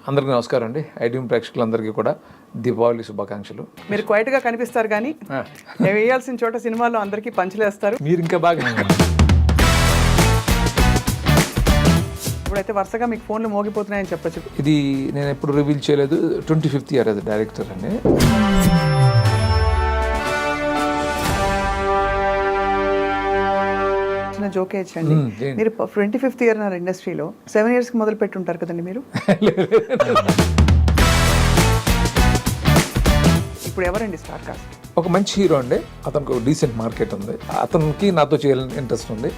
అందరికీ నమస్కారం అండి. ఐడ్రీమ్ ప్రేక్షకులందరికీ కూడా దీపావళి శుభాకాంక్షలు. మీరు క్వైట్గా కనిపిస్తారు కానీ వేయాల్సిన చోట సినిమాలో అందరికీ పంచులేస్తారు. మీరు ఇంకా బాగా ఇప్పుడైతే వరుసగా మీకు ఫోన్లు మోగిపోతున్నాయని చెప్పచ్చు. ఇది నేను ఎప్పుడు రివీల్ చేయలేదు. 25th ఇయర్ అది డైరెక్టర్ అండి. చిన్న జోకే ఇచ్చండి. మీరు 25th ఇయర్ అన్నారు ఇండస్ట్రీలో. 7 yearsకి మొదలు పెట్టి ఉంటారు కదండి మీరు. ఇప్పుడు ఎవరండి స్టార్ కాస్ట్? ఒక మంచి హీరో అండి. అతనికి డీసెంట్ మార్కెట్ ఉంది. అతనికి నాతో చేయాలని ఇంట్రెస్ట్ ఉంది.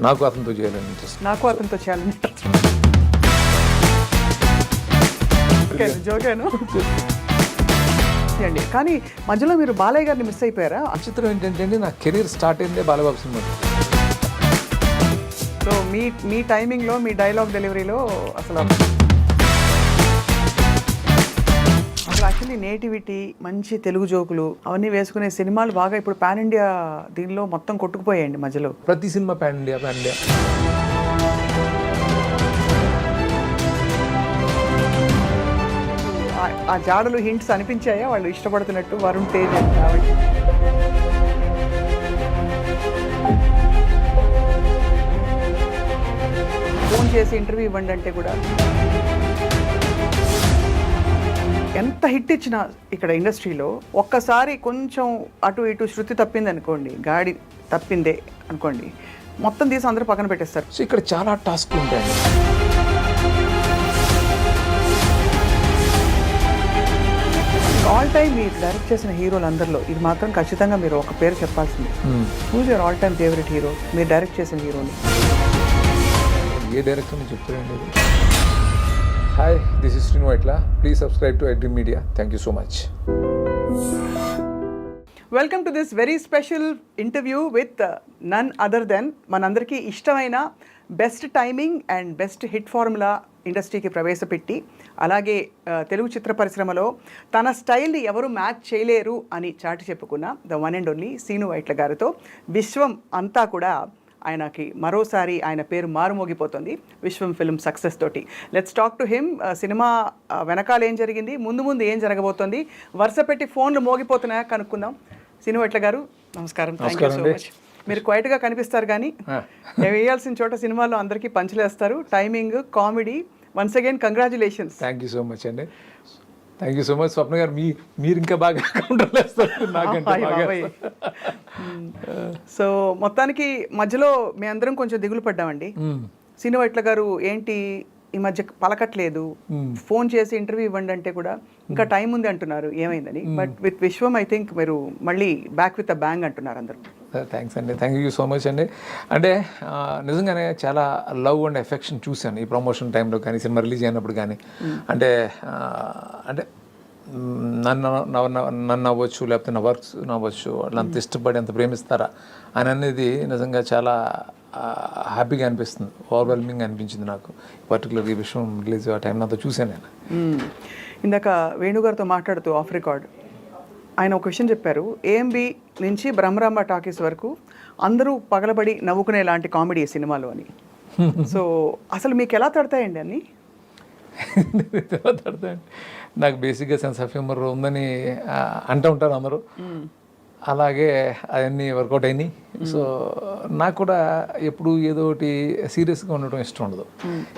నాకు అతనితో చేయాలని ఇంట్రెస్ట్. నాకు అతనితో చేయాలని ఇంట్రెస్ట్. జోకేను అండి. కానీ మధ్యలో మీరు బాలయ్య గారిని మిస్ అయిపోయారా? చిత్రం ఏంటంటే నా కెరీర్ స్టార్ట్ అయిందే బాలబాబు సినిమా. సో మీ టైమింగ్లో మీ డైలాగ్ డెలివరీలో అసలు యాక్చువల్లీ నేటివిటీ, మంచి తెలుగు జోకులు అవన్నీ వేసుకునే సినిమాలు బాగా ఇప్పుడు పాన్ ఇండియా దీనిలో మొత్తం కొట్టుకుపోయాయండి మధ్యలో. ప్రతి సినిమా పాన్ ఇండియా. ఆ జాడలు హింట్స్ అనిపించాయా వాళ్ళు ఇష్టపడుతున్నట్టు? వరుణ్ తేజ్ కాబట్టి ఫోన్ చేసి ఇంటర్వ్యూ ఇవ్వండి అంటే కూడా ఎంత హిట్ ఇచ్చినా ఇక్కడ ఇండస్ట్రీలో ఒక్కసారి కొంచెం అటు ఇటు శృతి తప్పింది అనుకోండి, గాడి తప్పిందే అనుకోండి, మొత్తం తీసి అందరూ పక్కన పెట్టేస్తారు. సో ఇక్కడ చాలా టాస్క్లు ఉంటాయండి. ఆల్ టైమ్ మీరు డైరెక్ట్ చేసిన హీరోలు అందరిలో ఇది మాత్రం ఖచ్చితంగా మీరు ఒక పేరు చెప్పాల్సింది. Who's your all time favourite hero మీరు డైరెక్ట్ చేసిన హీరోలు? ఏ డైరెక్టర్ చెప్తారండి? Hi, this is Srinu Vaitla. Please subscribe to iDream media. Thank you so much. Welcome to this very special interview with none other than మనందరికీ ఇష్టమైన best timing and best hit formula ఇండస్ట్రీకి ప్రవేశపెట్టి అలాగే తెలుగు చిత్ర పరిశ్రమలో తన స్టైల్ని ఎవరు మ్యాచ్ చేయలేరు అని చాటి చెప్పుకున్న the one and only Srinu Vaitla గారితో విశ్వం అంతా కూడా ఆయనకి మరోసారి ఆయన పేరు మారుమోగిపోతుంది విశ్వం ఫిల్మ్ సక్సెస్ తోటి. Let's talk to him. Cinema వెనకాల ఏం జరిగింది, ముందు ముందు ఏం జరగబోతోంది, వరుస పెట్టి ఫోన్లు మోగిపోతున్నాయా కనుక్కుందాం. శ్రీను వైట్ల గారు నమస్కారం. Thank you so much. మీరు క్వైట్గా కనిపిస్తారు కానీ వేయాల్సిన చోట సినిమాలో అందరికీ పంచులేస్తారు. Timing, comedy. Once again congratulations. Thank you so much అండి. Thank you so much Swapna గారు. మీరు ఇంకా బాగా సో మొత్తానికి మధ్యలో మీ అందరం కొంచెం దిగులు పడ్డామండి. శ్రీను వైట్ల గారు ఏంటి ఈ మధ్య పలకట్లేదు, ఫోన్ చేసి ఇంటర్వ్యూ ఇవ్వండి అంటే కూడా ఇంకా టైం ఉంది అంటున్నారు, ఏమైందని. But with Vishwam I think మీరు మళ్ళీ బ్యాక్ విత్ అ బ్యాంగ్ అంటున్నారు అందరూ. థ్యాంక్స్ అండి. థ్యాంక్ యూ సో మచ్ అండి. అంటే నిజంగానే చాలా లవ్ అండ్ ఎఫెక్షన్ చూశాను ఈ ప్రమోషన్ టైంలో కానీ, సినిమా రిలీజ్ అయినప్పుడు కానీ. అంటే నన్ను అవ్వచ్చు, లేకపోతే నా వర్క్స్ అవ్వచ్చు, వాళ్ళు అంత ఇష్టపడి అంత ప్రేమిస్తారా అని అనేది నిజంగా చాలా హ్యాపీగా అనిపిస్తుంది. ఓవర్వెల్మింగ్ అనిపించింది నాకు. పర్టికులర్గా ఈ విషయం రిలీజ్ ఆ టైం నాతో చూశాను నేను. ఇందాక వేణుగారితో మాట్లాడుతూ ఆఫ్ రికార్డ్ ఆయన ఒక విషయం చెప్పారు. ఏఎంబి నుంచి బ్రహ్మరాంబ టాకీస్ వరకు అందరూ పగలబడి నవ్వుకునే లాంటి కామెడీ సినిమాలు అని. సో అసలు మీకు ఎలా తడతాయండి అన్నీ? తడతాయండి. నాకు బేసిక్గా సెన్స్ ఆఫ్ హ్యూమర్ ఉందని అంటూ ఉంటారు అందరూ. అలాగే అవన్నీ వర్కౌట్ అయినాయి. సో నాకు కూడా ఎప్పుడు ఏదో ఒకటి సీరియస్గా ఉండటం ఇష్టం ఉండదు.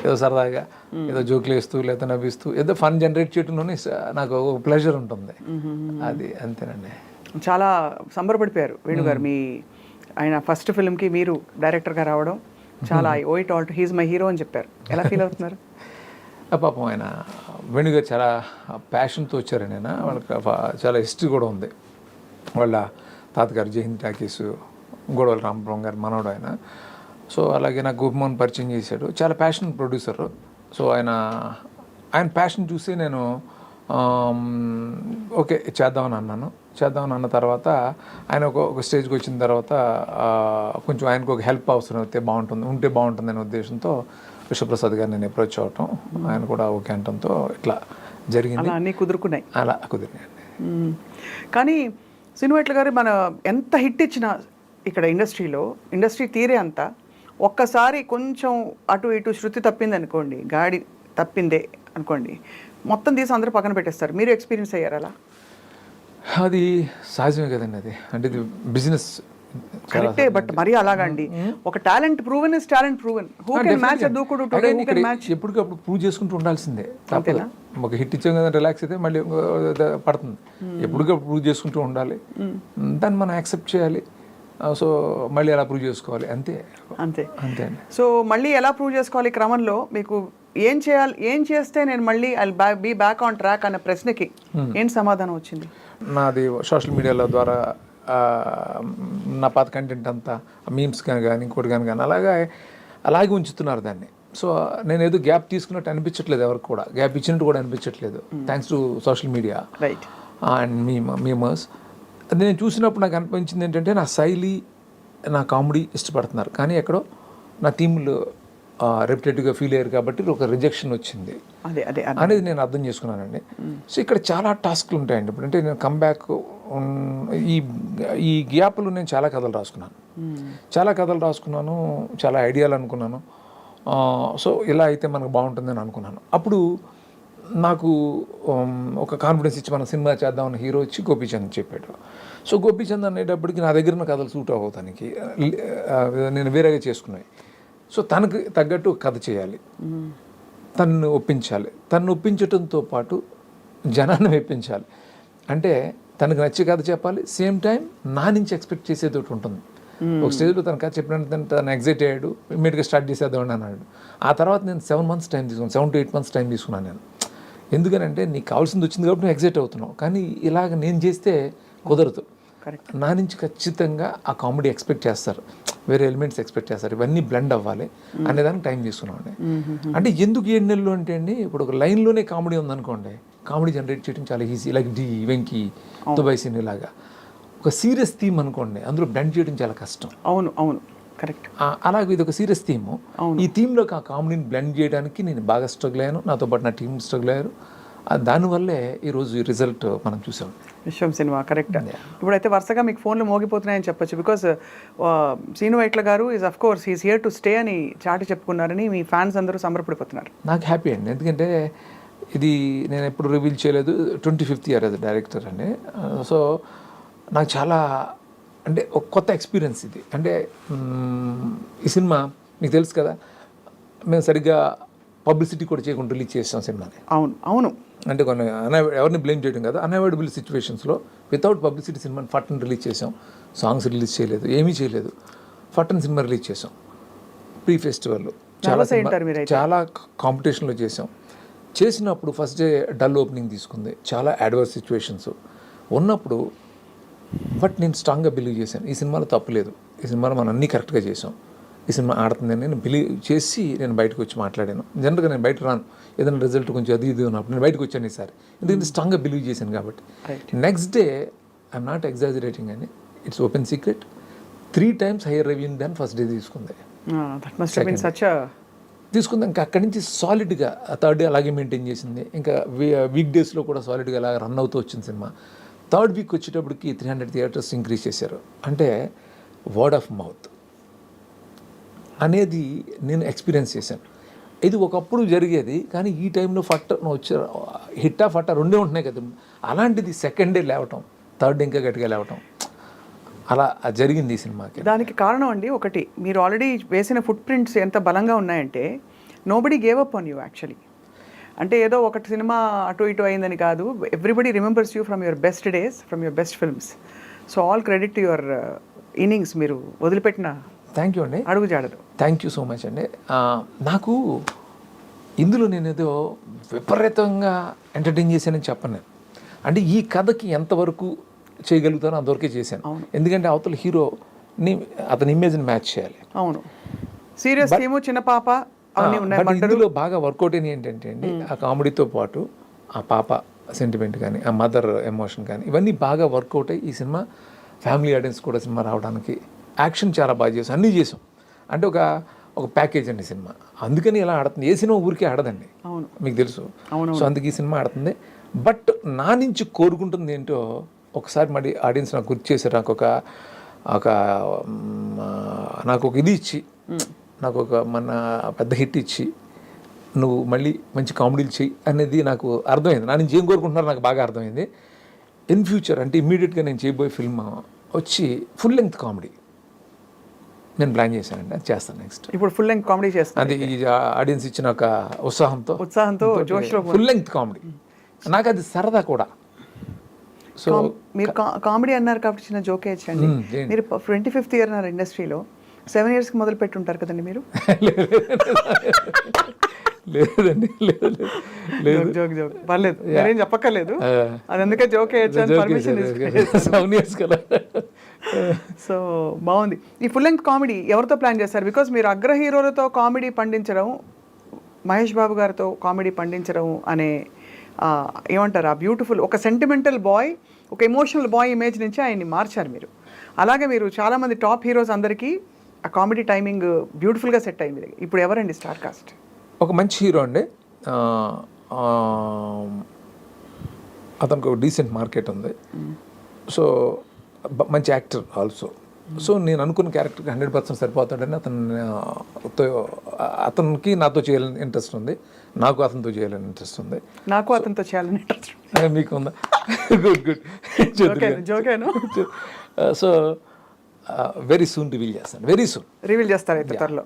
ఏదో సరదాగా ఏదో జోకులు వేస్తూ లేదా నవ్విస్తూ ఏదో ఫన్ జనరేట్ చేయడంలోనే నాకు ఒక ప్లెజర్ ఉంటుంది. అది అంతేనండి. చాలా సంబరపడిపోయారు వేణుగారు. మీ ఆయన ఫస్ట్ ఫిల్మ్కి మీరు డైరెక్టర్గా రావడం చాలా owe it all to he's my hero అని చెప్పారు. ఎలా ఫీల్ అవుతున్నారు? పాపం ఆయన వేణుగారు చాలా ప్యాషన్తో వచ్చారండి. ఆయన వాళ్ళకి చాలా హిస్టరీ కూడా ఉంది. వాళ్ళ తాతగారు జైహింద్ టాకీసు, గోడవల రామపురం గారు మనవడు ఆయన. సో అలాగే నాకు గోపిమోహన్ పరిచయం చేశాడు. చాలా ప్యాషన్ ప్రొడ్యూసర్. సో ఆయన ప్యాషన్ చూసి నేను ఓకే చేద్దామని అన్నాను. చేద్దామని అన్న తర్వాత ఆయన ఒక స్టేజ్కి వచ్చిన తర్వాత కొంచెం ఆయనకు ఒక హెల్ప్ అవసరం ఉంటే బాగుంటుంది అనే ఉద్దేశంతో విశ్వప్రసాద్ గారు నేను అప్రోచ్ అవటం, ఆయన కూడా ఓకే అంటంతో ఇట్లా జరిగింది. అన్నీ కుదురుకున్నాయి. అలా కుదిరినాయండి. కానీ శ్రీను వైట్ల గారు మన ఎంత హిట్ ఇచ్చినా ఇక్కడ ఇండస్ట్రీ తీరే అంతా ఒక్కసారి కొంచెం అటు ఇటు శృతి తప్పింది అనుకోండి, గాడి తప్పిందే అనుకోండి, మొత్తం తీసి అందరూ పక్కన పెట్టేస్తారు. మీరు ఎక్స్పీరియన్స్ అయ్యారు అలా? అది సహజమే కదండి, అది అంటే ఇది బిజినెస్. కరెక్టే, బట్ మరీ అలాగండి. ఒక talent proven is talent proven. Who can match దూకుడు టుడే, హూ కెన్ మ్యాచ్. ఎప్పటికప్పుడు ప్రూవ్ చేసుకుంటూ ఉండాల్సిందే, తప్పదు. ఒక హిట్ ఇచ్చాం కదా రిలాక్స్ అయితే మళ్ళీ పడుతుంది. ఎప్పటికప్పుడు ప్రూవ్ చేసుకుంటూ ఉండాలి, దాన్ని మనం యాక్సెప్ట్ చేయాలి. సో మళ్ళీ ఎలా ప్రూవ్ చేసుకోవాలి, అంతే అంతే అంతే అండి. సో మళ్ళీ ఎలా ప్రూవ్ చేసుకోవాలి క్రమంలో మీకు ఏం చేయాలి, ఏం చేస్తే నేను మళ్ళీ I be back on track అన్న ప్రశ్నకి ఏం సమాధానం వచ్చింది? నాది సోషల్ మీడియాల ద్వారా నా పాత కంటెంట్ అంతా మీమ్స్ కానీ ఇంకోటి కానీ అలాగే ఉంచుతున్నారు దాన్ని. సో నేను ఏదో గ్యాప్ తీసుకున్నట్టు అనిపించట్లేదు, ఎవరికి కూడా గ్యాప్ ఇచ్చినట్టు కూడా అనిపించట్లేదు, thanks to social media right and memers. అది నేను చూసినప్పుడు నాకు అనిపించింది ఏంటంటే నా శైలి, నా కామెడీ ఇష్టపడుతున్నారు, కానీ ఎక్కడో నా టీంలు రెప్యుటేటివ్గా ఫీల్ అయ్యారు కాబట్టి ఒక రిజెక్షన్ వచ్చింది అనేది నేను అర్థం చేసుకున్నానండి. సో ఇక్కడ చాలా టాస్క్లు ఉంటాయండి. ఇప్పుడు అంటే నేను కమ్బ్యాక్ ఈ గ్యాప్లో నేను చాలా కథలు రాసుకున్నాను, చాలా ఐడియాలు అనుకున్నాను. సో ఇలా అయితే మనకు బాగుంటుందని అనుకున్నాను. అప్పుడు నాకు ఒక కాన్ఫిడెన్స్ ఇచ్చి మనం సినిమా చేద్దామని హీరో వచ్చి గోపీచంద్ చెప్పాడు. సో గోపీచంద్ అనేటప్పటికి నా దగ్గర ఉన్న కథలు సూట్ అవ్వటానికి నేను వేరేగా చేసుకున్నాయి. సో తనకు తగ్గట్టు కథ చేయాలి, తనను ఒప్పించాలి, తనను ఒప్పించడంతో పాటు జనాన్ని మెప్పించాలి. అంటే తనకు నచ్చే కథ చెప్పాలి, సేమ్ టైం నా నుంచి ఎక్స్పెక్ట్ చేసేది ఒకటి ఉంటుంది. ఒక స్టేజ్లో తన కథ చెప్పినట్టు తను ఎగ్జైట్ అయ్యాడు, ఇమ్మీడియట్గా స్టార్ట్ చేసేద్దామని అన్నాడు. ఆ తర్వాత నేను 7 months టైం తీసుకున్నాను, 7 to 8 months టైం తీసుకున్నాను నేను. ఎందుకనంటే నీకు కావాల్సింది వచ్చింది కాబట్టి నువ్వు ఎగ్జైట్ అవుతున్నావు, కానీ ఇలాగ నేను చేస్తే కుదరదు. నా నుంచి ఖచ్చితంగా ఆ కామెడీ ఎక్స్పెక్ట్ చేస్తారు, వేరే ఎలిమెంట్స్ ఎక్స్పెక్ట్ చేస్తారు, ఇవన్నీ బ్లెండ్ అవ్వాలి అనేదానికి టైం తీసుకున్నామండి. అంటే ఎందుకు 7 నెలలు అంటే అండి, ఇప్పుడు ఒక లైన్లోనే కామెడీ ఉందనుకోండి, కామెడీ జనరేట్ చేయడం చాలా easy, like the Venky, Dubai scene ఇలాగా. ఒక సీరియస్ థీమ్ అనుకోండి, అందులో బ్లెండ్ చేయడం చాలా కష్టం. అవును కరెక్ట్. అలాగే ఇది ఒక సీరియస్ థీమ్, ఈ థీమ్లో ఆ కామెడీని బ్లెండ్ చేయడానికి నేను బాగా స్ట్రగుల్ అయ్యాను, నాతో పాటు నా టీం స్ట్రగుల్ అయ్యారు. దానివల్లే ఈరోజు ఈ రిజల్ట్ మనం చూసాం. విశ్వం సినిమా కరెక్ట్. ఇప్పుడైతే వరుసగా మీకు ఫోన్లు మోగిపోతున్నాయని చెప్పొచ్చు, బికాస్ శ్రీను వైట్ల గారు is of course he's here to stay అని చాటి చెప్పుకున్నారని మీ ఫ్యాన్స్ అందరూ సంబరపడిపోతున్నారు. నాకు హ్యాపీ అండి, ఎందుకంటే ఇది నేను ఎప్పుడు రివీల్ చేయలేదు, 25th year యాజ్ డైరెక్టర్ అండి. సో నాకు చాలా అంటే ఒక కొత్త ఎక్స్పీరియన్స్ ఇది. అంటే ఈ సినిమా మీకు తెలుసు కదా, మేము సరిగ్గా పబ్లిసిటీ కూడా చేయకుండా రిలీజ్ చేసాం సినిమాని. అవును అంటే కొన్ని ఎవరిని బ్లేమ్ చేయడం కదా, అన్అవాయిడబుల్ సిచ్యువేషన్స్లో వితౌట్ పబ్లిసిటీ సినిమాని ఫట్టన్ రిలీజ్ చేసాం. సాంగ్స్ రిలీజ్ చేయలేదు, ఏమీ చేయలేదు, ఫట్టన్ సినిమా రిలీజ్ చేసాం. ప్రీ ఫెస్టివల్ చాలా కాంపిటీషన్లో చేసినప్పుడు ఫస్ట్ డే డల్ ఓపెనింగ్ తీసుకుంది, చాలా అడ్వర్స్ సిచ్యువేషన్స్ ఉన్నప్పుడు. బట్ నేను స్ట్రాంగ్గా బిలీవ్ చేశాను, ఈ సినిమాలో తప్పులేదు, ఈ సినిమాలో మనం అన్నీ కరెక్ట్గా చేసాం, ఈ సినిమా ఆడుతుందని నేను బిలీవ్ చేసి నేను బయటకు వచ్చి మాట్లాడాను. జనరల్గా నేను బయట రాను, ఏదైనా రిజల్ట్ కొంచెం అది ఇది ఉన్నప్పుడు నేను బయటకు వచ్చాను ఈసారి, ఎందుకంటే స్ట్రాంగ్గా బిలీవ్ చేశాను కాబట్టి. Next day I'm not exaggerating అని, it's open secret, 3 times higher revenue than first day తీసుకుంది. తీసుకుంది. ఇంకా అక్కడి నుంచి సాలిడ్గా థర్డ్ డే అలాగే మెయింటైన్ చేసింది. ఇంకా వీక్ డేస్లో కూడా సాలిడ్గా అలా రన్ అవుతూ వచ్చింది సినిమా. థర్డ్ వీక్ వచ్చేటప్పటికి 300 theatres ఇంక్రీజ్ చేశారు. అంటే వర్డ్ ఆఫ్ మౌత్ అనేది నేను ఎక్స్పీరియన్స్ చేశాను. ఇది ఒకప్పుడు జరిగేది, కానీ ఈ టైంలో హిట్టా ఫట్టా రెండే ఉంటున్నాయి కదా, అలాంటిది సెకండ్ డే లేవటం, థర్డ్ డే ఇంకా గట్టిగా లేవటం, అలా జరిగింది ఈ సినిమాకి. దానికి కారణం అండి ఒకటి, మీరు ఆల్రెడీ వేసిన ఫుట్ ప్రింట్స్ ఎంత బలంగా ఉన్నాయంటే nobody gave up on you actually. అంటే ఏదో ఒకటి సినిమా అటు ఇటు అయిందని కాదు, everybody remembers you from your best days, from your best films. So all credit to your innings, మీరు వదిలిపెట్టిన థ్యాంక్ యూ అండి, అడుగు జాడదు. థ్యాంక్ యూ సో మచ్ అండి. నాకు ఇందులో నేను ఏదో విపరీతంగా ఎంటర్టైన్ చేశానని చెప్పను నేను. అంటే ఈ కథకి ఎంతవరకు చేయగలుగుతానో అంతవరకే చేశాను. ఎందుకంటే అవతల హీరోని అతని ఇమేజ్ని మ్యాచ్ చేయాలి. అవును, సీరియస్ థీము, చిన్న పాప, ఇందులో బాగా వర్కౌట్ అయిన ఏంటంటే అండి, ఆ కామెడీతో పాటు ఆ పాప సెంటిమెంట్ కానీ, ఆ మదర్ ఎమోషన్ కానీ, ఇవన్నీ బాగా వర్కౌట్ అయ్యి ఈ సినిమా ఫ్యామిలీ ఆడియన్స్ కూడా సినిమా రావడానికి యాక్షన్ చాలా బాగా చేసాం, అన్నీ చేసాం. అంటే ఒక ప్యాకేజ్ అండి సినిమా, అందుకని ఇలా ఆడుతుంది. ఏ సినిమా ఊరికే ఆడదండి, మీకు తెలుసు. సో అందుకే ఈ సినిమా ఆడుతుంది. బట్ నా నుంచి కోరుకుంటుంది ఏంటో ఒకసారి మళ్ళీ ఆడియన్స్ నాకు గుర్తు చేశారు. నాకు ఒక ఇది ఇచ్చి, నాకు ఒక మన పెద్ద హిట్ ఇచ్చి నువ్వు మళ్ళీ మంచి కామెడీలు చెయ్యి అనేది నాకు అర్థమైంది. నా నుంచి ఏం కోరుకుంటున్నారో నాకు బాగా అర్థమైంది. ఇన్ ఫ్యూచర్ అంటే ఇమ్మీడియట్గా నేను చేయబోయే ఫిల్మ్ వచ్చి ఫుల్ లెంగ్త్ కామెడీ నేను ప్లాన్ చేశానండి. అది చేస్తాను నెక్స్ట్. ఇప్పుడు ఫుల్ లెంగ్త్ కామెడీ చేస్తాను. అది ఈ ఆడియన్స్ ఇచ్చిన ఒక ఉత్సాహంతో జోష్లో ఫుల్ లెంగ్త్ కామెడీ. నాకు అది సరదా కూడా. సో మీరు కామెడీ అన్నారు కాబట్టి చిన్న జోక్ వేయచ్చండి. మీరు 25th ఇయర్ అన్నారు ఇండస్ట్రీలో, 7 yearsకి మొదలు పెట్టి ఉంటారు కదండి మీరు. లేదండి, లేదు. జోక్ పర్లేదు, మీరేం చెప్పక్కర్లేదు. అది అందుకే జోక్ వేయచ్చు పర్మిషన్. 7 years కదా. సో బాగుంది. ఈ ఫుల్ లెంగ్త్ కామెడీ ఎవరితో ప్లాన్ చేస్తారు? బికాస్ మీరు అగ్ర హీరోలతో కామెడీ పండించడం, మహేష్ బాబు గారితో కామెడీ పండించడం అనే ఏమంటారు ఆ బ్యూటిఫుల్ ఒక సెంటిమెంటల్ బాయ్, ఒక ఎమోషనల్ బాయ్ ఇమేజ్ నుంచి ఆయన్ని మార్చారు మీరు. అలాగే మీరు చాలామంది టాప్ హీరోస్ అందరికీ ఆ కామెడీ టైమింగ్ బ్యూటిఫుల్గా సెట్ అయింది. ఇప్పుడు ఎవరండి స్టార్ కాస్ట్? ఒక మంచి హీరో అండి, అతనికి ఒక డీసెంట్ మార్కెట్ ఉంది. సో మంచి యాక్టర్ ఆల్సో. సో నేను అనుకున్న క్యారెక్టర్కి 100% సరిపోతాడని అతనికి నాతో చేయాలని ఇంట్రెస్ట్ ఉంది, నాకు అతనితో చేయాలని ఇంట్రెస్ట్ ఉంది. నాకు అతనితో చేయాలని ఇంట్రెస్ట్ మీకు ఉందా? గుడ్. జోకేను. సో వెరీ సూన్ రివీల్ చేస్తాను. రివీల్ చేస్తారు అయితే త్వరలో.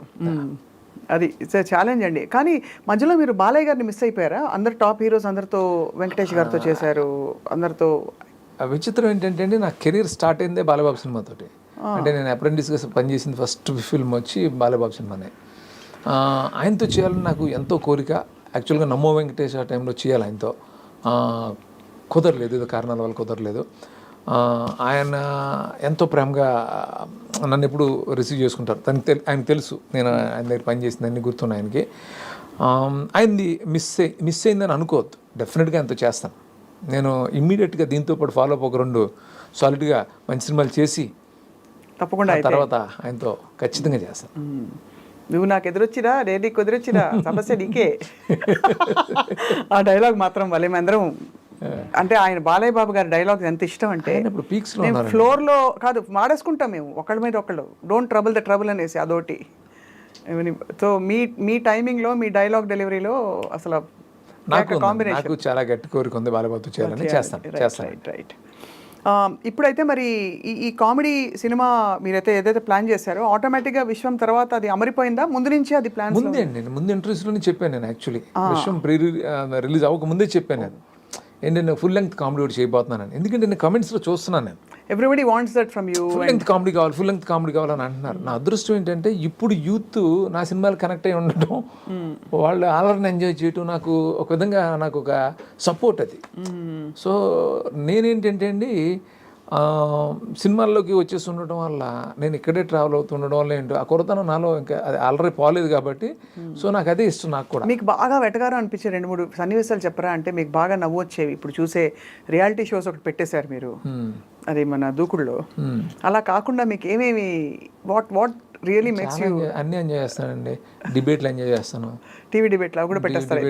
అది ఛాలెంజ్ అండి. కానీ మధ్యలో మీరు బాలయ్య గారిని మిస్ అయిపోయారా? అందరు టాప్ హీరోస్ అందరితో, వెంకటేష్ గారితో చేశారు అందరితో. విచిత్రం ఏంటంటే నా కెరీర్ స్టార్ట్ అయిందే బాలబాబు సినిమాతోటి. అంటే నేను అప్రెంటిస్గా పనిచేసింది ఫస్ట్ ఫిల్మ్ వచ్చి బాలబాబు సినిమానే. ఆయనతో చేయాలని నాకు ఎంతో కోరిక. యాక్చువల్గా నమ్మో వెంకటేష్ ఆ టైంలో చేయాలి ఆయనతో, కుదరలేదు, ఏదో కారణాల వల్ల కుదరలేదు. ఆయన ఎంతో ప్రేమగా నన్ను ఎప్పుడు రిసీవ్ చేసుకుంటారు. ఆయనకు తెలుసు నేను ఆయన దగ్గర పనిచేసింది, అన్నీ గుర్తున్నాయి ఆయనకి. ఆయనది మిస్ అయిందని అనుకోవద్దు, డెఫినెట్గా ఆయనతో చేస్తాను. నేను ఇమ్మీడియట్గా దీంతో పాటు ఫాలో అప్ ఒక 2 సాలిడ్గా మంచి సినిమాలు చేసి తప్పకుండా తర్వాత ఆయనతో ఖచ్చితంగా చేస్తాను. నువ్వు నాకు ఎదురొచ్చిరా, నేను కుదిరొచ్చిరా, సమస్య నీకే. ఆ డైలాగ్ మాత్రం వాళ్ళే అందరం, అంటే ఆయన బాలయ్య బాబు గారి డైలాగ్ ఎంత ఇష్టం అంటే, మేము ఫ్లోర్లో కాదు మాడేసుకుంటాం మేము ఒకళ్ళ మీద ఒకళ్ళు, డోంట్ ట్రబుల్ ద ట్రబుల్ అనేసి అదోటి. సో మీ టైమింగ్లో, మీ డైలాగ్ డెలివరీలో అసలు నాకు చాలా గట్టి కోరిక ఉంది బాలయ్యబాబుతో చేయాలని. చేస్తాను. రైట్. ఇప్పుడైతే మరి ఈ కామెడీ సినిమా మీరైతే ఏదైతే ప్లాన్ చేశారో ఆటోమేటిక్గా విశ్వం తర్వాత అది అమరిపోయిందా? ముందు నుంచి అది ప్లాన్? ముందే అండి, నేను ముందు ఇంటర్వ్యూస్లోనే చెప్పాను. నేను యాక్చువల్లీ విశ్వం రిలీజ్ అవ్వక ముందే చెప్పాను నేను ఏంటంటే ఫుల్ లెంగ్త్ కామెడీ ఒకటి చేయబోతున్నాను. ఎందుకంటే నేను కమెంట్స్లో చూస్తున్నాను, నేను everybody wants that from you, full length comedy కావాలని అంటున్నారు. నా అదృష్టం ఏంటంటే ఇప్పుడు యూత్ నా సినిమాలు కనెక్ట్ అయి ఉండటం, వాళ్ళు ఆలర్ని ఎంజాయ్ చేయటం నాకు ఒక విధంగా నాకు ఒక సపోర్ట్ అది. సో నేనేంటంటే అండి సినిమాల్లోకి వచ్చేసి ఉండటం వల్ల, నేను ఇక్కడే ట్రావెల్ అవుతుండడం వల్ల ఏంటో ఆ కొరతనం నాలో ఇంకా అది ఆల్రెడీ పోలేదు కాబట్టి, సో నాకు అదే ఇష్టం. నాకు కూడా మీకు బాగా వెటగారం అనిపించే 2-3 సన్నివేశాలు చెప్పరా? అంటే మీకు బాగా నవ్వు వచ్చేవి ఇప్పుడు చూసే రియాలిటీ షోస్ ఒకటి పెట్టేశారు మీరు, అది మన దూకుడులో. అలా కాకుండా మీకు ఏమేమి వాట్ రియలీ మేక్స్ యూ? అన్నీ ఎంజాయ్ చేస్తానండి. డిబేట్లు ఎంజాయ్ చేస్తాను, టీవీ డిబేట్లు అవి కూడా పెట్టేస్తారు.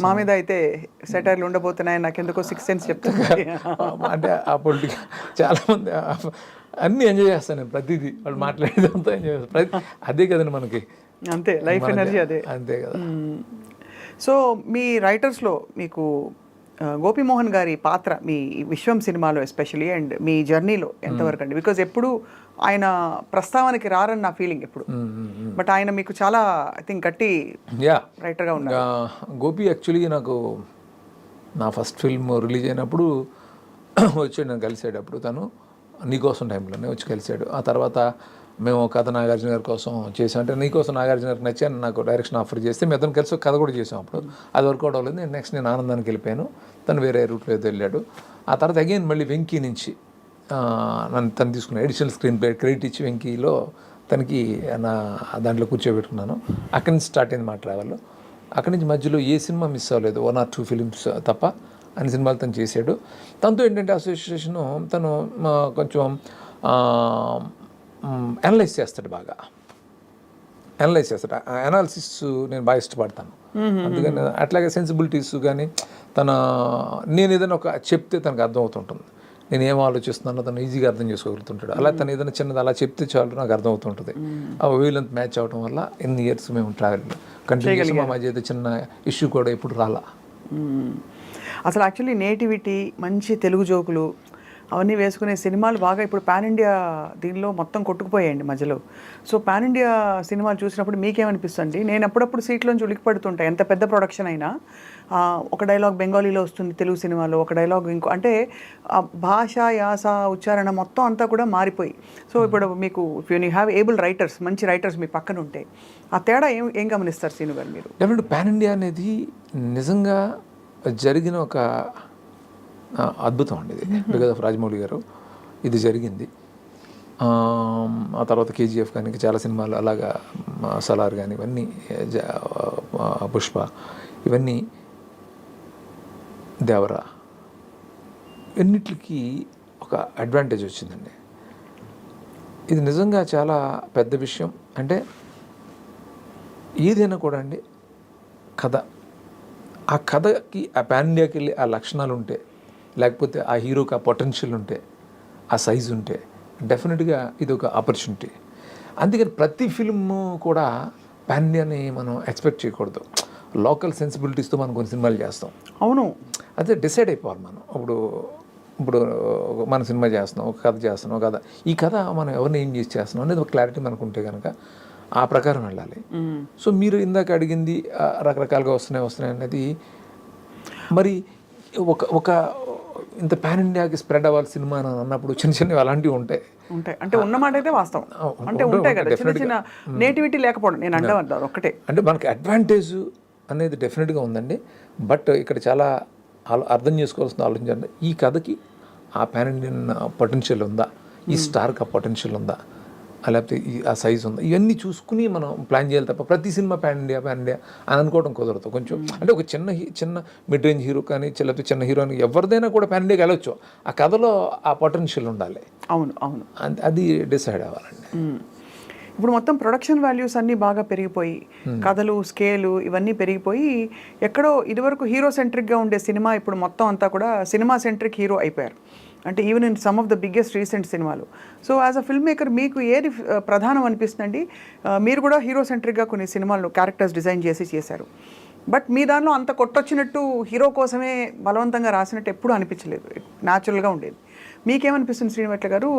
మా మీద అయితే సెటైర్లు ఉండబోతున్నాయి, నాకు ఎందుకో 6 cents చెప్తాను. అంటే ఆ పొలిటికల్ చాలామంది అన్నీ ఎంజాయ్ చేస్తాను నేను, ప్రతిదీ వాళ్ళు మాట్లాడేదంతా ఎంజాయ్ చేస్తాను. అదే కదండి మనకి, అంతే లైఫ్ ఎనర్జీ అదే, అంతే కదా. సో మీ రైటర్స్లో మీకు గోపీమోహన్ గారి పాత్ర మీ విశ్వం సినిమాలో ఎస్పెషలీ అండ్ మీ జర్నీలో ఎంతవరకు అండి? బికాజ్ ఎప్పుడు ఆయన ప్రస్తావనకి రారని నా ఫీలింగ్ ఎప్పుడు, బట్ ఆయన మీకు చాలా ఐ థింక్ గట్టి రైటర్గా ఉన్నారు. గోపి యాక్చువల్లీ నాకు నా ఫస్ట్ ఫిల్మ్ రిలీజ్ అయినప్పుడు వచ్చాడు, నేను కలిసాడు. అప్పుడు తను నీకోసం టైంలోనే వచ్చి కలిసాడు. ఆ తర్వాత మేము కథ నాగార్జున గారి కోసం చేసాం. అంటే నీకోసం నాగార్జున గారికి నచ్చాను, నాకు డైరెక్షన్ ఆఫర్ చేస్తే మేము అతను కలిసి కథ కూడా చేసాం. అప్పుడు అది వర్కౌట్ అవ్వలేదు. నేను ఆనందానికి వెళ్ళిపోయాను, తను వేరే రూట్లో ఏదో వెళ్ళాడు. ఆ తర్వాత అగైన్ మళ్ళీ వెంకీ నుంచి తను తీసుకున్న ఎడిషనల్ స్క్రీన్ ప్లే క్రెడిట్ ఇచ్చి వెంకీలో తనకి దాంట్లో కూర్చోబెట్టుకున్నాను. అక్కడి నుంచి స్టార్ట్ అయింది మా ట్రావెల్. అక్కడి నుంచి మధ్యలో ఏ సినిమా మిస్ అవ్వలేదు, 1 or 2 ఫిలిమ్స్ తప్ప అన్ని సినిమాలు తను చేశాడు. తనతో ఏంటంటే అసోసియేషను తను కొంచెం అనలైజ్ చేస్తాడు, బాగా అనలైజ్ చేస్తాడు. అనాలిసిస్ నేను బాగా ఇష్టపడతాను. అందుకని అట్లాగే సెన్సిబిలిటీస్ కానీ నేను ఏదైనా ఒక చెప్తే తనకు అర్థమవుతుంటుంది. నేను ఏం ఆలోచిస్తున్నానో తను ఈజీగా అర్థం చేసుకోగలుగుతుంటాడు. అలా తను ఏదైనా చిన్నది అలా చెప్తే చాలు నాకు అర్థమవుతుంటుంది. ఆ వేలంత మ్యాచ్ అవడం వల్ల ఎన్ని ఇయర్స్ మేము ట్రావెల్ కంటిన్యూస్ మా మధ్య అయితే చిన్న ఇష్యూ కూడా ఎప్పుడు రాలా. అసలు యాక్చువల్లీ నేటివిటీ, మంచి తెలుగు జోకులు అవన్నీ వేసుకునే సినిమాలు బాగా ఇప్పుడు పాన్ ఇండియా దీనిలో మొత్తం కొట్టుకుపోయాయండి మధ్యలో. సో పాన్ ఇండియా సినిమాలు చూసినప్పుడు మీకేమనిపిస్తుంది? నేను అప్పుడప్పుడు సీట్లోంచి ఉలిక్కిపడుతుంటాయి. ఎంత పెద్ద ప్రొడక్షన్ అయినా ఒక డైలాగ్ బెంగాలీలో వస్తుంది తెలుగు సినిమాలో, ఒక డైలాగ్ ఇంకో, అంటే ఆ భాష, యాస, ఉచ్చారణ మొత్తం అంతా కూడా మారిపోయి. సో ఇప్పుడు మీకు యూ హ్యావ్ ఏబుల్ రైటర్స్, మంచి రైటర్స్ మీ పక్కన ఉంటే ఆ తేడా ఏం గమనిస్తారు సీను గారు మీరు? డెఫినెట్ పాన్ ఇండియా అనేది నిజంగా జరిగిన ఒక అద్భుతం అండి ఇది. బికాజ్ ఆఫ్ రాజమౌళి గారు ఇది జరిగింది. ఆ తర్వాత కేజీఎఫ్ కానీ చాలా సినిమాలు అలాగా, సలార్ కానీ ఇవన్నీ, పుష్ప ఇవన్నీ, దేవరా, ఎన్నిటికి ఒక అడ్వాంటేజ్ వచ్చిందండి. ఇది నిజంగా చాలా పెద్ద విషయం. అంటే ఏదైనా కూడా అండి కథ, ఆ కథకి ఆ పాన్ ఇండియాకి వెళ్ళి ఆ లక్షణాలు ఉంటే, లేకపోతే ఆ హీరోకి ఆ పొటెన్షియల్ ఉంటే, ఆ సైజు ఉంటే డెఫినెట్గా ఇది ఒక ఆపర్చునిటీ. అందుకని ప్రతి ఫిల్మ్ కూడా పాన్ ఇండియాని మనం ఎక్స్పెక్ట్ చేయకూడదు. లోకల్ సెన్సిబిలిటీస్తో మనం కొన్ని సినిమాలు చేస్తాం. అవును, అదే డిసైడ్ అయిపోవాలి మనం. ఇప్పుడు మన సినిమా చేస్తున్నాం, ఒక కథ చేస్తున్నాం, కథ ఈ కథ మనం ఎవరిని ఏం చేసి చేస్తున్నాం అనేది ఒక క్లారిటీ మనకు ఉంటే కనుక ఆ ప్రకారం వెళ్ళాలి. సో మీరు ఇందాక అడిగింది రకరకాలుగా వస్తున్నాయి అనేది మరి ఒక ఇంత పాన్ ఇండియాకి స్ప్రెడ్ అవ్వాలి సినిమా అని అన్నప్పుడు చిన్నవి అలాంటివి ఉంటాయి. అంటే ఉన్నమాట అయితే వాస్తవం. అంటే ఉంటాయి కదా చిన్న చిన్న నేటివిటీ లేకపోవడం, నేను అంటాను ఒక్కటే. అంటే మనకి అడ్వాంటేజ్ అనేది డెఫినెట్గా ఉందండి. బట్ ఇక్కడ చాలా అర్థం చేసుకోవాల్సిన ఆలోచించండి, ఈ కథకి ఆ పాన్ ఇండియన్ పొటెన్షియల్ ఉందా, ఈ స్టార్కి ఆ పొటెన్షియల్ ఉందా, లేకపోతే ఆ సైజ్ ఉందా, ఇవన్నీ చూసుకుని మనం ప్లాన్ చేయాలి తప్ప ప్రతి సినిమా పాన్ ఇండియా అని అనుకోవడం కుదరదు. కొంచెం అంటే ఒక చిన్న మిడ్ రేంజ్ హీరో కానీ లేకపోతే చిన్న హీరోని ఎవరిదైనా కూడా పాన్ ఇండియాకి వెళ్ళొచ్చు. ఆ కథలో ఆ పొటెన్షియల్ ఉండాలి. అవును, అది డిసైడ్ అవ్వాలండి. ఇప్పుడు మొత్తం ప్రొడక్షన్ వాల్యూస్ అన్నీ బాగా పెరిగిపోయి, కథలు, స్కేలు ఇవన్నీ పెరిగిపోయి, ఎక్కడో ఇదివరకు హీరో సెంట్రిక్గా ఉండే సినిమా ఇప్పుడు మొత్తం అంతా కూడా సినిమా సెంట్రిక్ హీరో అయిపోయారు. అంటే even in some of the biggest recent సినిమాలు. So as a film maker మీకు ఏది ప్రధానం అనిపిస్తుందండి? మీరు కూడా హీరో సెంట్రిక్గా కొన్ని సినిమాలను క్యారెక్టర్స్ డిజైన్ చేశారు. బట్ మీ దానిలో అంత కొట్టొచ్చినట్టు హీరో కోసమే బలవంతంగా రాసినట్టు ఎప్పుడూ అనిపించలేదు, న్యాచురల్గా ఉండేది. మీకేమనిపిస్తుంది శ్రీనివాట్ల గారు?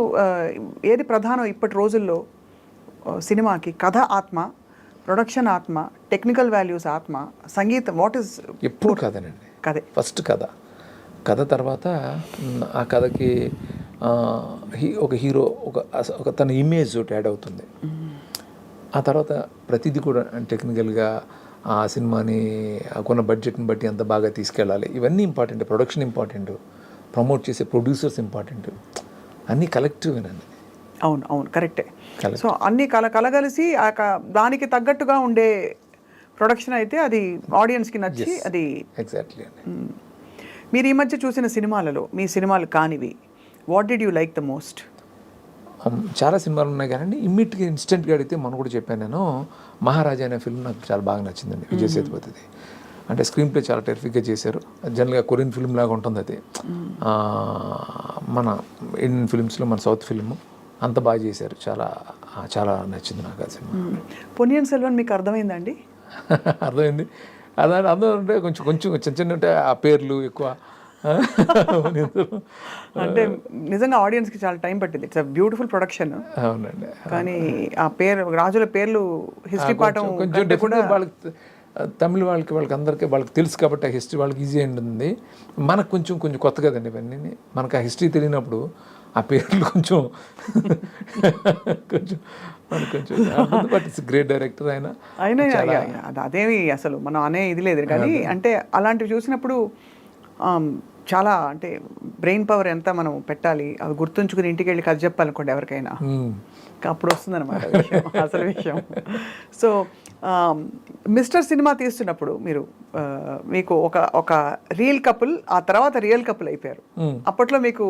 ఏది ప్రధానం ఇప్పటి రోజుల్లో సినిమాకి? కథ ఆత్మ, ప్రొడక్షన్ ఆత్మ, టెక్నికల్ వాల్యూస్ ఆత్మ, సంగీతం, వాట్ ఈస్? ఎప్పుడు కథనండి. కథే ఫస్ట్ కథ తర్వాత ఆ కథకి ఒక హీరో ఒక తన ఇమేజ్ యాడ్ అవుతుంది. ఆ తర్వాత ప్రతిదీ కూడా టెక్నికల్గా ఆ సినిమాని కొన్న బడ్జెట్ని బట్టి అంత బాగా తీసుకెళ్ళాలి. ఇవన్నీ ఇంపార్టెంట్. ప్రొడక్షన్ ఇంపార్టెంట్, ప్రమోట్ చేసే ప్రొడ్యూసర్స్ ఇంపార్టెంట్, అన్నీ కలెక్టివ్గానండి. అవును కరెక్టే. సో అన్నీ కలగలిసి దానికి తగ్గట్టుగా ఉండే ప్రొడక్షన్ అయితే అది ఆడియన్స్కి నచ్చి అది. ఎగ్జాక్ట్లీ అండి. మీరు ఈ మధ్య చూసిన సినిమాలలో మీ సినిమాలు కానివి, what did you like the most? చాలా సినిమాలు ఉన్నాయి కానీ ఇమ్మీడియట్గా ఇన్స్టెంట్గా అడిగితే మనం కూడా చెప్పాను నేను, మహారాజా అనే ఫిల్మ్ నాకు చాలా బాగా నచ్చిందండి. విజయ్ సేతుపతిది. అంటే స్క్రీన్ ప్లే చాలా టెరిఫిక్గా చేశారు. జనరల్గా కొరియన్ ఫిల్మ్ లాగా ఉంటుంది అది. మన ఇండియన్ ఫిల్మ్స్లో మన సౌత్ ఫిల్మ్ అంత బాగా చేశారు. చాలా నచ్చింది నాకు ఆ సినిమా. పొన్నియిన్ సెల్వన్ మీకు అర్థమైందండి? అర్థమైంది. అర్థం అంటే కొంచెం చిన్న ఉంటే ఆ పేర్లు ఎక్కువ. అంటే నిజంగా ఆడియన్స్కి చాలా టైం పట్టింది. It's a beautiful production. అవునండి. కానీ ఆ రాజుల పేర్లు హిస్టరీ పాఠం కొంచెం కూడా వాళ్ళకి తమిళ వాళ్ళకి అందరికీ వాళ్ళకి తెలుసు కాబట్టి ఆ హిస్టరీ వాళ్ళకి ఈజీ ఉంటుంది. మనకు కొంచెం కొత్త కదండి ఇవన్నీ. మనకు ఆ హిస్టరీ తెలియనప్పుడు ఆ పేర్లు కొంచెం బట్ ఇట్స్ గ్రేట్ డైరెక్టర్ ఆయన. అదేమి అసలు మనం అనే ఇది లేదు కానీ అంటే అలాంటివి చూసినప్పుడు చాలా అంటే బ్రెయిన్ పవర్ ఎంత మనం పెట్టాలి, అవి గుర్తుంచుకుని ఇంటికి వెళ్ళి కథ చెప్పాలనుకోండి ఎవరికైనా, అప్పుడు వస్తుంది అనమాట అసలు విషయం. సో మిస్టర్ సినిమా తీస్తున్నప్పుడు మీకు ఒక రియల్ కపుల్, ఆ తర్వాత రియల్ కపుల్ అయిపోయారు. అప్పట్లో మీకు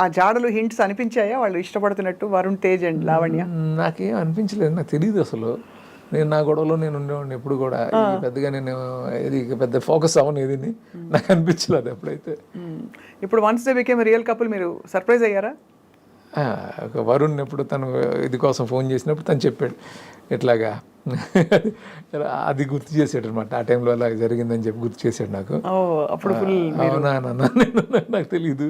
ఆ జాడలు హింట్స్ అనిపించాయా వాళ్ళు ఇష్టపడుతున్నట్టు? వరుణ్ తేజ్ అండ్ లావణ్య. నాకేం అనిపించలేదు, నాకు తెలియదు అసలు. నేను నా గొడవలో నేను ఉండేవాడిని ఎప్పుడు కూడా పెద్దగా నేను ఇది పెద్ద ఫోకస్ అవ్వను ఏది నాకు అనిపించలేదు ఎప్పుడైతే. ఇప్పుడు once they became real couple మీరు సర్ప్రైజ్ అయ్యారా? ఒక వరుణ్ ఎప్పుడు తను ఇది కోసం ఫోన్ చేసినప్పుడు తను చెప్పాడు ఇట్లాగా అది గుర్తు చేసాడు అనమాట. ఆ టైంలో అలా జరిగిందని చెప్పి గుర్తు చేశాడు నాకు. అప్పుడు అవునా నాకు తెలియదు.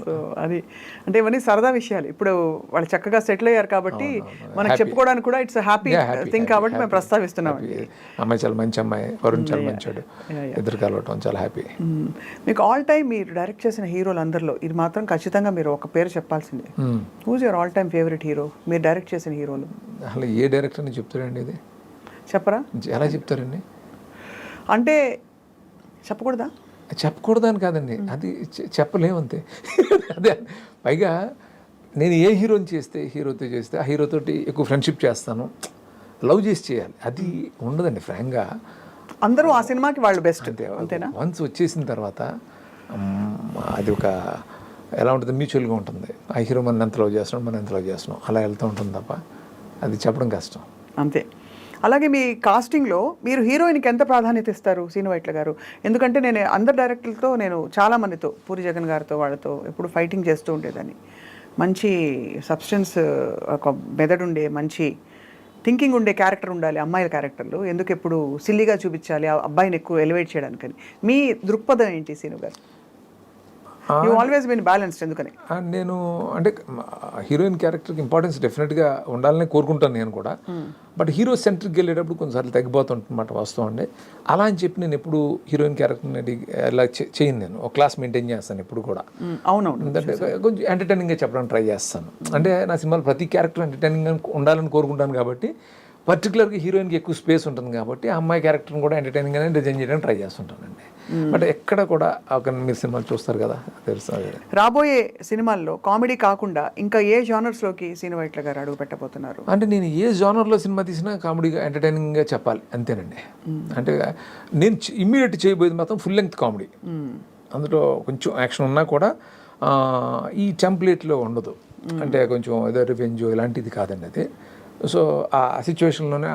సో అది అంటే ఇవన్నీ సరదా విషయాలు. ఇప్పుడు వాళ్ళు చక్కగా సెటిల్ అయ్యారు కాబట్టి మనం చెప్పుకోవడానికి కూడా ఇట్స్ హ్యాపీ థింగ్ కాబట్టి మేము ప్రస్తావిస్తున్నాం. అమ్మాయి చాలా మంచి అమ్మాయి, వరుణ్ చాలా మంచాడు, ఇద్దరు కలవటం చాలా హ్యాపీ. మీకు ఆల్ టైమ్ మీరు డైరెక్ట్ చేసిన హీరోలు అందరిలో ఇది మాత్రం ఖచ్చితంగా మీరు ఒక పేరు చెప్పాల్సిందే. Whose your all time favourite hero మీరు డైరెక్ట్ చేసిన హీరోలు? అసలు ఏ డైరెక్టర్ అని చెప్తారండి ఇది? చెప్పరా? ఎలా చెప్తారండి అంటే చెప్పకూడదా? చెప్పకూడదని కాదండి, అది చెప్పలేమంతే. అదే పైగా నేను ఏ హీరోని చేస్తే హీరోతో చేస్తే ఆ హీరోతోటి ఎక్కువ ఫ్రెండ్షిప్ చేస్తాను, లవ్ చేసి చేయాలి, అది ఉండదండి ఫ్రాంక్గా. అందరూ ఆ సినిమాకి వాళ్ళు బెస్ట్ అంతేనా? వన్స్ వచ్చేసిన తర్వాత అది ఒక ఎలా ఉంటుంది, మ్యూచువల్గా ఉంటుంది. ఆ హీరో మనం ఎంత లవ్ చేస్తున్నాం, మనం ఎంత లవ్ చేస్తున్నాం, అలా వెళ్తూ ఉంటుంది తప్ప అది చెప్పడం కష్టం. అంతే. అలాగే మీ కాస్టింగ్లో మీరు హీరోయిన్కి ఎంత ప్రాధాన్యత ఇస్తారు శ్రీను వైట్ల గారు? ఎందుకంటే నేను అందరు డైరెక్టర్లతో నేను చాలామందితో పూరి జగన్ గారితో వాళ్ళతో ఎప్పుడు ఫైటింగ్ చేస్తూ ఉండేదాన్ని. మంచి సబ్స్టెన్స్, ఒక మెదడు ఉండే మంచి థింకింగ్ ఉండే క్యారెక్టర్ ఉండాలి అమ్మాయిల క్యారెక్టర్లు. ఎందుకు ఎప్పుడు సిల్లీగా చూపించాలి ఆ అబ్బాయిని ఎక్కువ ఎలివేట్ చేయడానికని. మీ దృక్పథం ఏంటి శ్రీను గారు? యూ ఆల్వేస్ బీన్ బ్యాలెన్స్డ్ ఎందుకని? నేను అంటే హీరోయిన్ క్యారెక్టర్కి ఇంపార్టెన్స్ డెఫినెట్గా ఉండాలని కోరుకుంటాను నేను కూడా. బట్ హీరో సెంట్రిక్కి వెళ్ళేటప్పుడు కొన్నిసార్లు తగ్గిపోతుంటన్నమాట వాస్తవం అండి. అలా అని చెప్పి నేను ఎప్పుడు హీరోయిన్ క్యారెక్టర్ని అలా చేయను. నేను ఒక క్లాస్ మెయింటైన్ చేస్తాను ఎప్పుడు కూడా. అవునవును. ఎందుకంటే కొంచెం ఎంటర్టైనింగ్గా చెప్పడానికి ట్రై చేస్తాను. అంటే నా సినిమాలో ప్రతి క్యారెక్టర్ ఎంటర్టైనింగ్గా ఉండాలని కోరుకుంటాను కాబట్టి, పర్టికులర్గా హీరోయిన్కి ఎక్కువ స్పేస్ ఉంటుంది కాబట్టి ఆ అమ్మాయి క్యారెక్టర్ని కూడా ఎంటర్టైనింగ్గానే డిజైన్ చేయడానికి ట్రై చేస్తుంటానండి. బట్ ఎక్కడ కూడా ఒక మీరు సినిమాలు చూస్తారు కదా తెలుస్తుంది. రాబోయే సినిమాల్లో కామెడీ కాకుండా ఇంకా ఏ జానర్స్లోకి శ్రీను వైట్ల గారు అడుగు పెట్టబోతున్నారు? అంటే నేను ఏ జానర్లో సినిమా తీసినా కామెడీగా ఎంటర్టైనింగ్గా చెప్పాలి అంతేనండి. అంటే నేను ఇమ్మీడియట్ చేయబోయేది మాత్రం ఫుల్ లెంగ్త్ కామెడీ. అందులో కొంచెం యాక్షన్ ఉన్నా కూడా ఈ టెంప్లెట్లో ఉండదు. అంటే కొంచెం ఏదో రివెంజ్ ఇలాంటిది కాదండి అది. సో ఆ సిచ్యువేషన్లోనే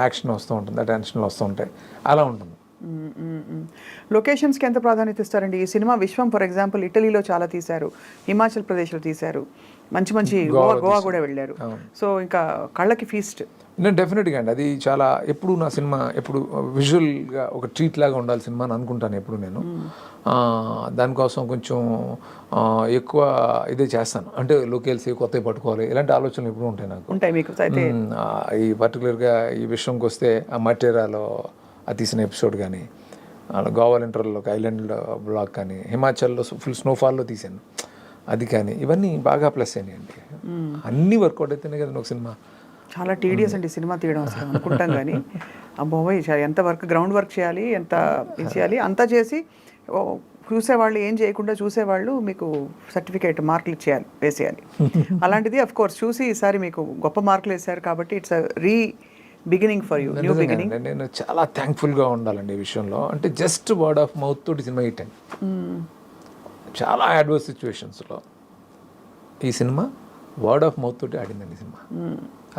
యాక్షన్ వస్తూ ఉంటుంది, ఆ టెన్షన్లు వస్తూ ఉంటాయి, అలా ఉంటుంది. లొకేషన్స్కి ఎంత ప్రాధాన్యత ఇస్తారండి? ఈ సినిమా విశ్వం ఫర్ ఎగ్జాంపుల్ ఇటలీలో చాలా తీశారు, హిమాచల్ ప్రదేశ్లో తీశారు, మంచి మంచి గోవా కూడా వెళ్ళారు. సో ఇంకా కళ్ళకి ఫీస్ట్. నేను డెఫినెట్గా అండి అది చాలా ఎప్పుడు నా సినిమా ఎప్పుడు విజువల్గా ఒక ట్రీట్ లాగా ఉండాలి సినిమా అని అనుకుంటాను ఎప్పుడు నేను. దానికోసం కొంచెం ఎక్కువ ఇదే చేస్తాను. అంటే లొకేల్స్ కొత్తవి పట్టుకోవాలి ఇలాంటి ఆలోచనలు ఎప్పుడు ఉంటాయి నాకు. ఉంటాయి మీకు అయితే? ఈ పర్టికులర్గా ఈ విషయంకి వస్తే ఆ మటేరాలో అది తీసిన ఎపిసోడ్ కానీ, గోవా ఇంటర్లో ఒక ఐలాండ్ బ్లాక్ కానీ, హిమాచల్లో ఫుల్ స్నోఫాల్లో తీశాను అది కానీ, ఇవన్నీ బాగా ప్లస్ అయినాయండి. అన్నీ వర్కౌట్ అయితేనే కదా ఒక సినిమా. చాలా టీడియస్ అండి సినిమా తీయడం అసలు అనుకుంటాం కానీ అబ్బోయ్ ఎంత వర్క్ గ్రౌండ్ వర్క్ చేయాలి, ఎంత ఇది చేయాలి, అంతా చేసి చూసేవాళ్ళు ఏం చేయకుండా చూసేవాళ్ళు మీకు సర్టిఫికేట్ మార్కులు వేసేయాలి. అలాంటిది అఫ్ కోర్స్ చూసి ఈసారి మీకు గొప్ప మార్కులు వేశారు కాబట్టి it's beginning for you, new beginning. నేను చాలా థ్యాంక్ఫుల్గా ఉండాలండి ఈ విషయంలో. అంటే జస్ట్ వర్డ్ ఆఫ్ మౌత్ తోటి సినిమా హిట్ అయింది. చాలా అడ్వర్స్ సిచ్యువేషన్స్లో ఈ సినిమా వర్డ్ ఆఫ్ మౌత్ తోటి ఆడిందండి సినిమా.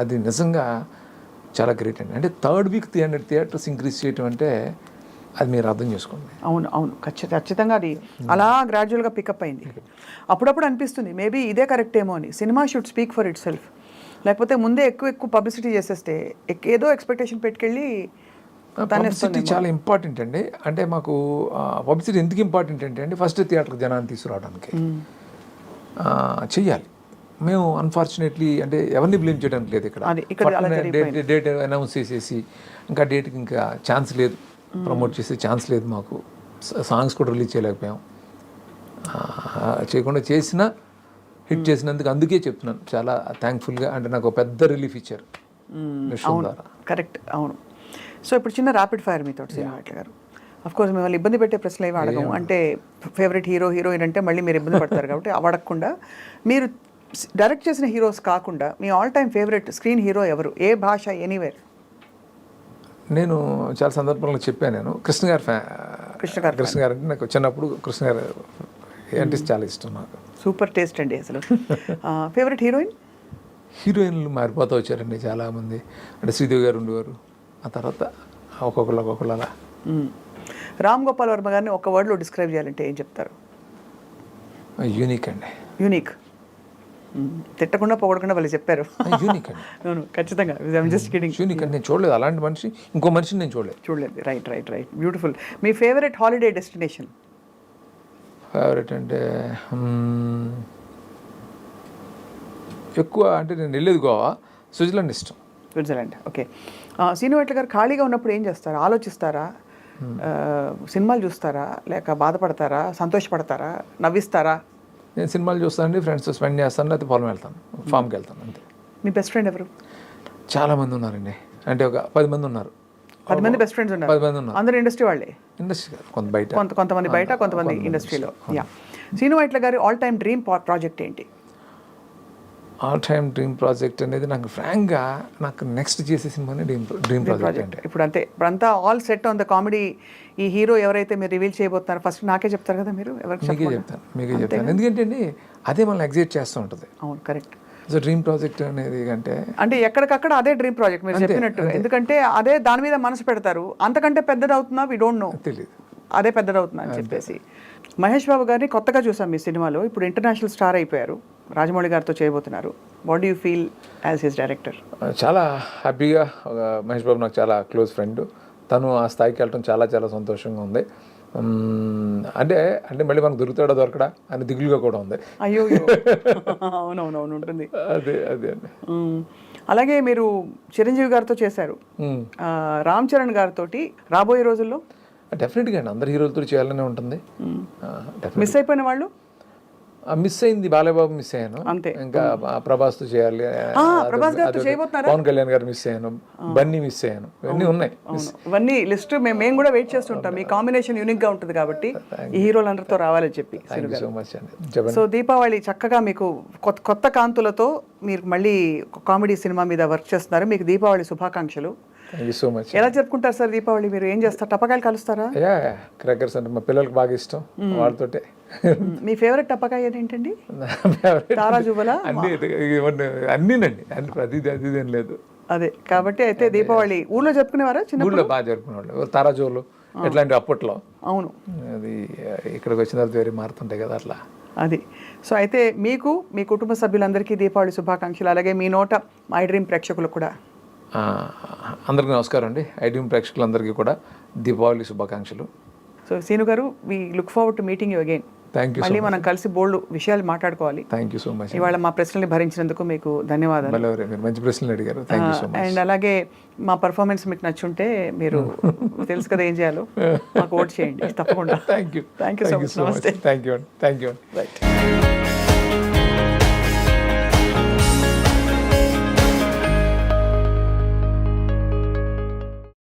అది నిజంగా చాలా గ్రేట్ అండి. అంటే థర్డ్ వీక్ 300 థియేటర్స్ ఇంక్రీజ్ చేయటం అంటే అది మీరు అర్థం చేసుకోండి. అవును అవును ఖచ్చితంగా అది అలా గ్రాడ్యువల్గా పికప్ అయింది. అప్పుడప్పుడు అనిపిస్తుంది మేబీ ఇదే కరెక్ట్ ఏమో అని. Cinema should speak for it self. లేకపోతే ముందే ఎక్కువ పబ్లిసిటీ చేసేస్తే ఏదో ఎక్స్పెక్టేషన్ పెట్టుకెళ్ళి పబ్లిసిటీ చాలా ఇంపార్టెంట్ అండి. అంటే మాకు పబ్లిసిటీ ఎందుకు ఇంపార్టెంట్ అంటే అండి, ఫస్ట్ థియేటర్కి జనాన్ని తీసుకురావడానికి చెయ్యాలి. మేము అన్ఫార్చునేట్లీ అంటే ఎవరిని బ్లేమ్ చేయడానికి లేదు ఇక్కడ. డేట్ అనౌన్స్ చేసేసి ఇంకా డేట్కి ఇంకా ఛాన్స్ లేదు, ప్రమోట్ చేసే ఛాన్స్ లేదు మాకు. సాంగ్స్ కూడా రిలీజ్ చేయలేకపోయాం. చేయకుండా చేసినా హిట్ చేసినందుకు అందుకే చెప్తున్నాను చాలా థ్యాంక్ఫుల్గా. అంటే నాకు పెద్ద రిలీఫ్ ఇచ్చారు. కరెక్ట్ అవును. సో ఇప్పుడు చిన్న ర్యాపిడ్ ఫైర్ మీతో శ్రీను వైట్ల గారు. అఫ్కోర్స్ మిమ్మల్ని ఇబ్బంది పెట్టే ప్రశ్నలు ఏమి అడగము. అంటే ఫేవరెట్ హీరోయిన్ అంటే మళ్ళీ మీరు ఇబ్బంది పడతారు కాబట్టి అడగకుండా, మీరు డైరెక్ట్ చేసిన హీరోస్ కాకుండా మీ all time favourite screen hero ఎవరు, ఏ భాష, ఎనీవేర్? నేను చాలా సందర్భంలో చెప్పాను. నేను కృష్ణ గారు అంటే నాకు చిన్నప్పుడు కృష్ణ గారు అంటే చాలా ఇష్టం నాకు. సూపర్ టేస్ట్ అండి అసలు. Favourite heroine? హీరోయిన్లు మారిపోతూ వచ్చారండి చాలామంది. అంటే శ్రీదేవి గారు ఉండేవారు, ఆ తర్వాత ఒక్కొక్కరు అలా. రామ్ గోపాల్ వర్మ గారిని ఒక వర్డ్లో డిస్క్రైబ్ చేయాలంటే ఏం చెప్తారు? యూనిక్ అండి. యూనిక్. తిట్టకుండా పొగడకుండా వాళ్ళు చెప్పారు. యూనిక్ అండి. అవును, ఖచ్చితంగా. Just kidding. యూనిక్ అండి. నేను చూడలేదు అలాంటి మనిషి, ఇంకో మనిషిని నేను చూడలేదు. రైట్. బ్యూటిఫుల్. మీ ఫేవరెట్ హాలిడే డెస్టినేషన్? ఫేవరెట్ అంటే ఎక్కువ అంటే నేను వెళ్ళేది గోవా, స్విట్జర్లాండ్ ఇష్టం. స్విట్జర్లాండ్. ఓకే. సీను వైట్ల గారు ఖాళీగా ఉన్నప్పుడు ఏం చేస్తారు? ఆలోచిస్తారా, సినిమాలు చూస్తారా, లేక బాధపడతారా, సంతోషపడతారా, నవ్విస్తారా? నేను సినిమాలు చూస్తానండి, ఫ్రెండ్స్తో స్పెండ్ చేస్తాను, లేకపోతే పొలం వెళ్తాను, ఫామ్కి వెళ్తాను అంతే. మీ బెస్ట్ ఫ్రెండ్ ఎవరు? చాలామంది ఉన్నారండి, అంటే ఒక 10 మంది ఉన్నారు. 10 మంది బెస్ట్ ఫ్రెండ్స్ ఉన్నారు. 10 మంది ఉన్నారు. అందరూ ఇండస్ట్రీ వాళ్ళే? ఇండస్ట్రీ కాదు, కొంతమంది బయట, కొంతమంది ఇండస్ట్రీలో. యా. సీను వైట్ల గారి ఆల్ టైమ్ డ్రీమ్ ప్రాజెక్ట్ ఏంటి? ఆల్ టైమ్ డ్రీమ్ ప్రాజెక్ట్ అనేది నాకు ఫ్రాంక్గా నాకు నెక్స్ట్ చేసే సినిమానే డ్రీమ్ ప్రాజెక్ట్ అంటే. ఇప్పుడంతా all set on the comedy. ఈ హీరో ఎవరైతే మీరు రివీల్ చేయబోతున్నారో ఫస్ట్ నాకే చెప్తారు కదా మీరు? మీకే చెప్తాను ఎందుకంటే అండి అదే మనల్ని ఎగ్జైట్ చేస్తూ ఉంటుంది. అవును, కరెక్ట్. సో డ్రీమ్ ప్రాజెక్ట్ అనేది అంటే ఎక్కడికక్కడ అదే డ్రీమ్ ప్రాజెక్ట్ మీరు చెప్పినట్టు. ఎందుకంటే అదే దాని మీద మనసు పెడతారు. అంతకంటే పెద్దది అవుతుందా వి డోంట్ నో, తెలియదు, అదే పెద్దది అవుతుందా అని చెప్పేసి. మహేష్ బాబు గారిని కొత్తగా చూసాం మీ సినిమాలో. ఇప్పుడు ఇంటర్నేషనల్ స్టార్ అయిపోయారు, రాజమౌళి గారితో చేయబోతున్నారు. What do you feel as his director? చాలా హ్యాపీగా. మహేష్ బాబు నాకు చాలా క్లోజ్ ఫ్రెండ్, తను ఆ స్థాయికి వెళ్ళడం చాలా చాలా సంతోషంగా ఉంది. అంటే మళ్ళీ మనకు దొరకడా అని దిగులుగా కూడా ఉంది. అయ్యో, అవునవును ఉంటుంది. అదే అండి. అలాగే మీరు చిరంజీవి గారితో చేశారు, రామ్ చరణ్ గారితో రాబోయే రోజుల్లో? డెఫినెట్గా అండి, అందరు హీరోలతో చేయాలనే ఉంటుంది. మిస్ అయిపోయిన వాళ్ళు? మిస్ అయింది బాలయ్యబాబు, మిస్ అయ్యాను అంతే. ఇంకా ప్రభాస్తో చేయాలి, ప్రభాస్ గారితో చేయబోతున్నారా? పవన్ కళ్యాణ్ గారు మిస్ అయ్యాను, బన్నీ మిస్ అయ్యాను, ఇవన్నీ ఉన్నాయి. ఇవన్నీ లిస్ట్ మేము కూడా వెయిట్ చేస్తుంటాం. మీ కాంబినేషన్ యూనిక్ గా ఉంటుంది కాబట్టి ఈ హీరోలందరితో రావాలని చెప్పి. సో మచ్ అండి. సో దీపావళి చక్కగా మీకు కొత్త కాంతులతో మీరు మళ్ళీ కామెడీ సినిమా మీద వర్క్ చేస్తున్నారు. మీకు దీపావళి శుభాకాంక్షలు. Thank you so much. ఎలా జరుపుకుంటారు సార్ దీపావళి? మీరు ఏం చేస్తారు? టపకాయలు కలుస్తారా? క్రాకర్స్ అంటే మా పిల్లలకి బాగా ఇష్టం, వాళ్ళతోటే. మీ ఫేవరెట్ టపకాయ ఏంటండి? తారా జువ్వలా? అన్నీనండి, అన్ని ప్రతిదీ అదిదేం లేదు. అదే కాబట్టి అయితే దీపావళి ఊళ్ళో జరుపుకునేవారా? చిన్న ఊళ్ళో బాగా జరుపుకునేవాళ్ళు, తారాజోలు ఎట్లాంటివి అప్పట్లో. అవును, అది ఇక్కడికి వచ్చిన తర్వాత వేరే మారుతుంటాయి కదా అట్లా. అది. సో అయితే మీకు మీ కుటుంబ సభ్యులందరికీ దీపావళి శుభాకాంక్షలు. అలాగే మీ నోట మై డ్రీమ్ ప్రేక్షకులకు కూడా. అందరికీ నమస్కారం అండి. ఐ డ్రీమ్ ప్రేక్షకులందరికీ కూడా దీపావళి శుభాకాంక్షలు. So Seenu garu, we look forward to meeting you again. Thank you. మళ్ళీ మనం కలిసి బోల్డ్ విషయాలు మాట్లాడుకోవాలి. Thank you so much. ఇవాళ మా ప్రశ్నల్ని భరించినందుకు మీకు ధన్యవాదాలు. మీరు మంచి ప్రశ్నలు అడిగారు. Thank you so much. And అలాగే మా పర్ఫార్మెన్స్ మీకు నచ్చుంటే మీరు తెలుసు కదా ఏం చేయాలో, మాకు ఓట్ చేయండి తప్పకుండా. Thank you so much. నమస్తే. Thank you. రైట్.